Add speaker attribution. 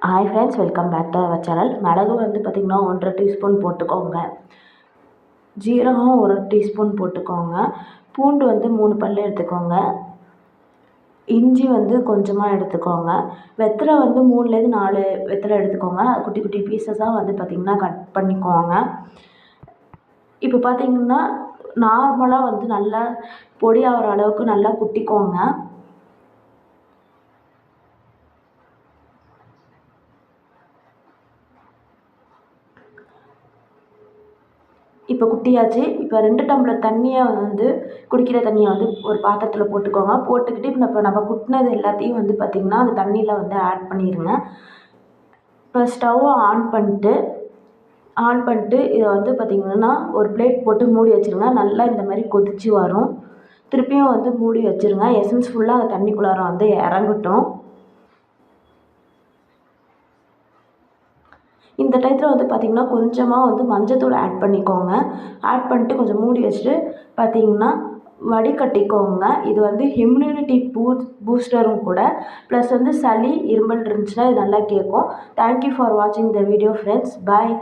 Speaker 1: Hi friends, welcome back to our channel. மிளகு வந்து பார்த்திங்கன்னா 1.5 டீஸ்பூன் போட்டுக்கோங்க. ஜீரகம் 1 டீஸ்பூன் போட்டுக்கோங்க. பூண்டு வந்து 3 பல் எடுத்துக்கோங்க. இஞ்சி வந்து கொஞ்சமாக எடுத்துக்கோங்க. வெத்தலை வந்து 3லேருந்து 4 வெத்தலை எடுத்துக்கோங்க. குட்டி குட்டி பீசஸாக வந்து பார்த்திங்கன்னா கட் பண்ணிக்கோங்க. இப்போ பார்த்திங்கன்னா நார்மலாக வந்து நல்லா பொடி ஆகிற அளவுக்கு நல்லா குட்டிக்கோங்க. இப்போ குட்டியாச்சு. இப்போ 2 டம்ளர் தண்ணியை வந்து குடிக்கிற தண்ணியை வந்து ஒரு பாத்திரத்தில் போட்டுக்கோங்க. போட்டுக்கிட்டு இப்போ நம்ம குட்டினது எல்லாத்தையும் வந்து பார்த்திங்கன்னா அந்த தண்ணியில் வந்து ஆட் பண்ணிடுங்க. இப்போ ஸ்டவ்வை ஆன் பண்ணிட்டு இதை வந்து பார்த்திங்கன்னா ஒரு பிளேட் போட்டு மூடி வச்சுருங்க. நல்லா இந்த மாதிரி கொதித்து வரும். திருப்பியும் வந்து மூடி வச்சுருங்க. எசன்ஸ் ஃபுல்லாக அந்த தண்ணிக்குள்ளார வந்து இறங்கட்டும். இந்த டயத்தில் வந்து பார்த்திங்கன்னா கொஞ்சமாக வந்து மஞ்சத்தூள் ஆட் பண்ணிக்கோங்க. ஆட் பண்ணிட்டு கொஞ்சம் மூடி வச்சுட்டு பார்த்திங்கன்னா வடிகட்டிக்கோங்க. இது வந்து இம்யூனிட்டி பூஸ்டரும் கூட. ப்ளஸ் வந்து சளி இருமல் இருந்துச்சுன்னா இது நல்லா கேட்கும். தேங்க்யூ ஃபார் வாட்சிங் த வீடியோ ஃப்ரெண்ட்ஸ். பாய்.